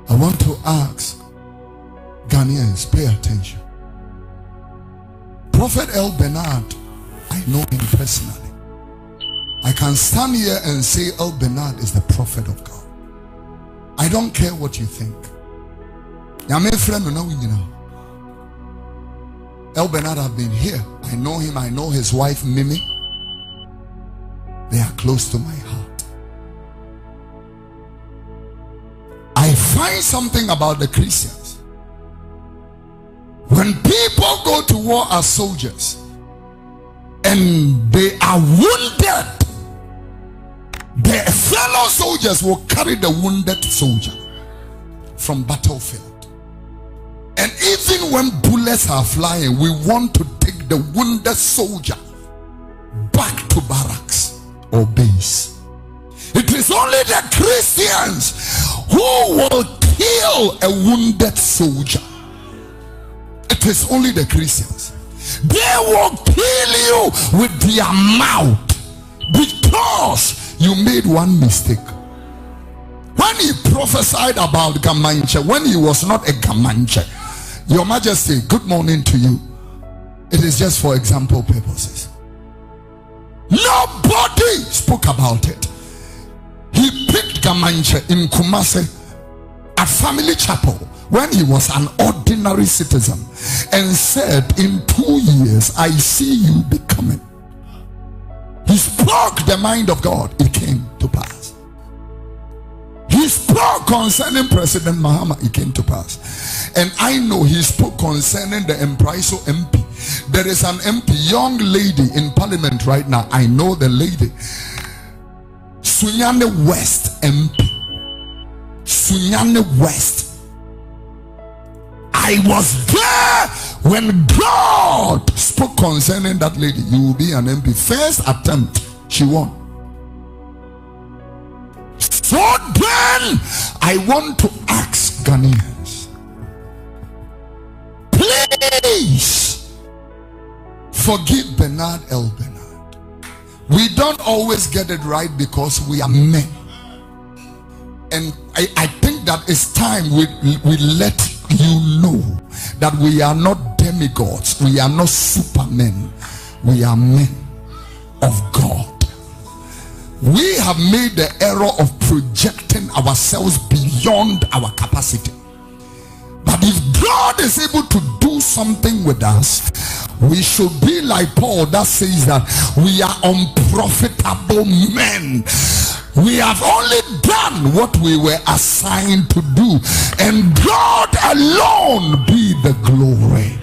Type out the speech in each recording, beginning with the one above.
I want to ask Ghanaians, pay attention. Prophet El Bernard, I know him personally. I can stand here and say El Bernard is the prophet of God. I don't care what you think. El Bernard have been here. I know him. I know his wife Mimi. They are close to my heart. I find something about the Christians. When people go to war as soldiers and they are wounded, their fellow soldiers will carry the wounded soldier from battlefield. And even when bullets are flying, we want to take the wounded soldier back to barracks or base. It is only the Christians who will kill a wounded soldier. It is only the Christians. They will kill you with their mouth because you made one mistake. When he prophesied about Gamanche, when he was not a Gamanche, Your Majesty, good morning to you. It is just for example purposes. Nobody spoke about it. He picked Gamanche in Kumasi at Family Chapel when he was an ordinary citizen and said, in 2 years I see you becoming. He spoke the mind of God. It came to pass. He spoke concerning President Mahama. It came to pass. And I know he spoke concerning the Empriso MP. There is an MP, young lady in parliament right now. I know the lady. Sunyane West MP. Sunyane West. I was there when God spoke concerning that lady. You will be an MP. First attempt, she won. So then, I want to ask Ghanaians, please forgive Bernard El Bernard. We don't always get it right because we are men. And I think that it's time we let you know that we are not demigods, we are not supermen, we are men of God. We have made the error of projecting ourselves beyond our capacity. But if God is able to do something with us, we should be like Paul that says that we are unprofitable men. We have only done what we were assigned to do, and God alone be the glory.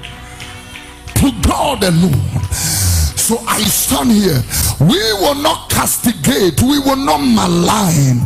To God alone. So I stand here. We will not castigate. We will not malign.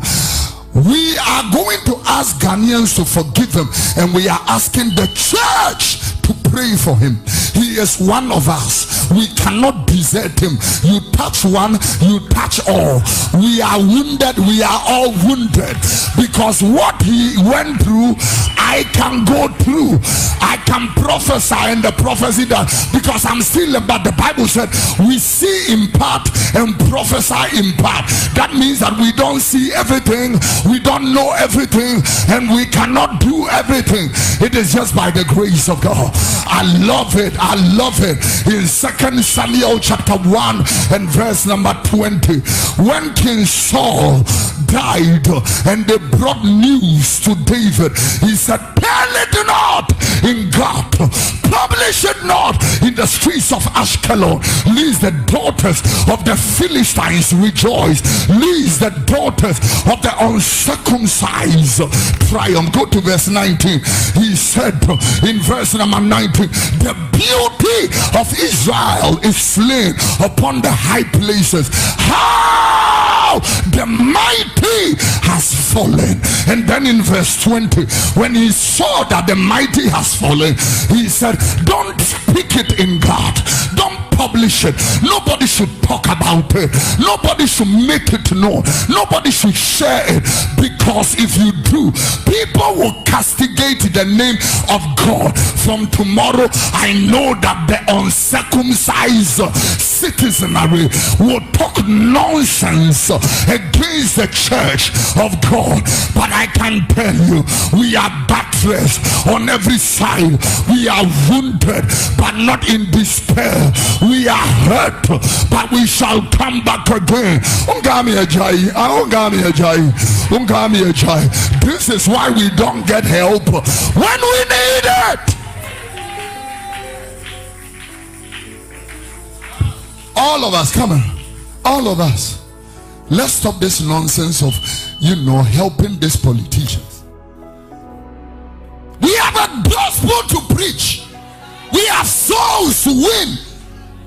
We are going to ask Ghanaians to forgive him, and we are asking the church to pray for him. He is one of us. We cannot desert him. You touch one, you touch all. We are wounded. We are all wounded because what he went through, I can go through. I can prophesy in the prophecy that because I'm still, but the Bible said we see in part and prophesy in part. That means that we don't see everything, we don't know everything, and we cannot do everything. It is just by the grace of God. I love it. I love it. In 2 Samuel chapter 1 and verse number 20, when King Saul died and they brought news to David, he said, tell it not in Gath, publish it not in the streets of Ashkelon, lest the daughters of the Philistines rejoice, lest the daughters of the uncircumcised triumph. Go to verse 19. He said in verse number 19, the beauty of Israel is slain upon the high places. How the mighty has fallen. And then in verse 20, when he saw that the mighty has fallen, he said, don't speak it in God, don't publish it. Nobody should talk about it. Nobody should make it known. Nobody should share it, because if you do, people will castigate the name of God. From tomorrow, I know that the uncircumcised citizenry will talk nonsense against against the church of God. But I can tell you, we are buttressed on every side. We are wounded, but not in despair. We are hurt, but we shall come back again. This is why we don't get help when we need it. All of us, come on, all of us, let's stop this nonsense of, helping these politicians. We have a gospel to preach. We have souls to win.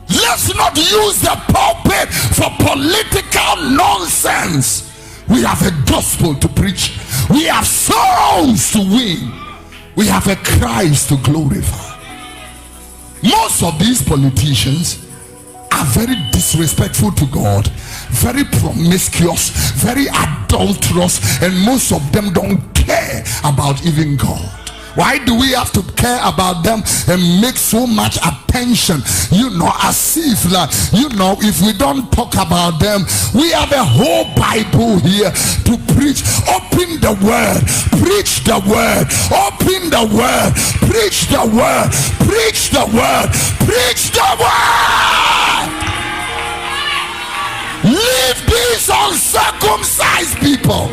Let's not use the pulpit for political nonsense. We have a gospel to preach. We have souls to win. We have a Christ to glorify. Most of these politicians are very disrespectful to God, very promiscuous, very adulterous, and most of them don't care about even God. Why do we have to care about them and make so much attention? As if if we don't talk about them, we have a whole Bible here to preach. Open the word, preach the word, open the word, preach the word, preach the word, preach the word. Leave these uncircumcised people.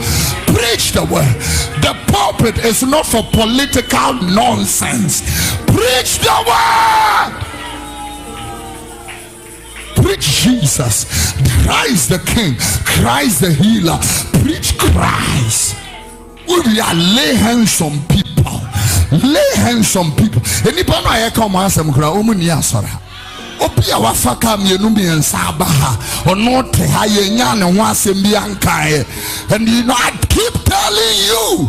Preach the word. The pulpit is not for political nonsense. Preach the word. Preach Jesus, Christ the King, Christ the healer. Preach Christ. We are lay hands on people. Lay hands on people. Anybody I come and say, Opia wafaka mienu miensa baha onote hayenya ne ho asem bi ankae. And I keep telling you,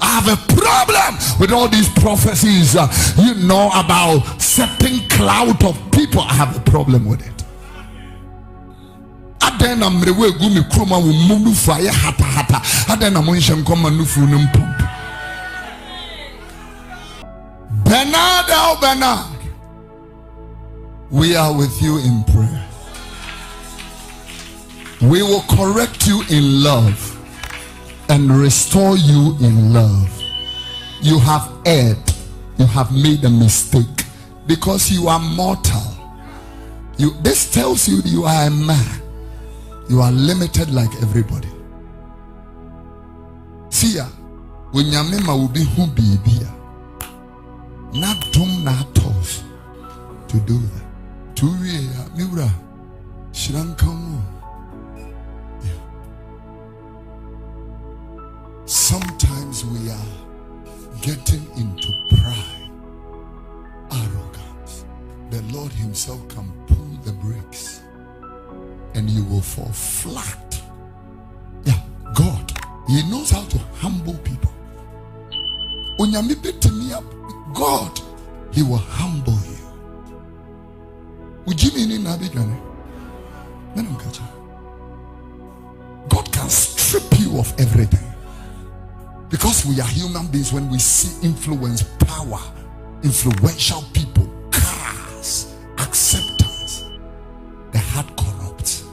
I have a problem with all these prophecies about certain cloud of people. I have a problem with it. Adena mrewe gumi kroma wo munufu aye hata hata. Adena monshe nkoma nufu numpomp. Bernard, we are with you in prayer. We will correct you in love and restore you in love. You have erred. You have made a mistake because you are mortal. This tells you you are a man. You are limited like everybody. See ya. When Yamema will be who be not dum na toes to do that. Miura Shrankamu. Sometimes we are getting into pride, arrogance. The Lord Himself can pull the brakes and you will fall flat. Yeah, God, He knows how to humble people. When you beat me up, God, He will humble you. God can strip you of everything. Because we are human beings, when we see influence, power, influential people, cars, acceptance, the heart corrupts.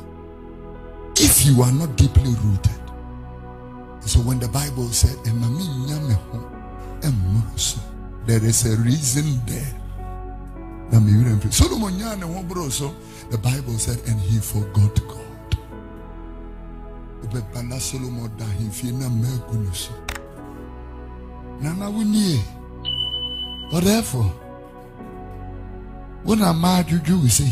If you are not deeply rooted. So when the Bible said, there is a reason there. Solomon, the Bible said, and he forgot God. Therefore, when I mad you say,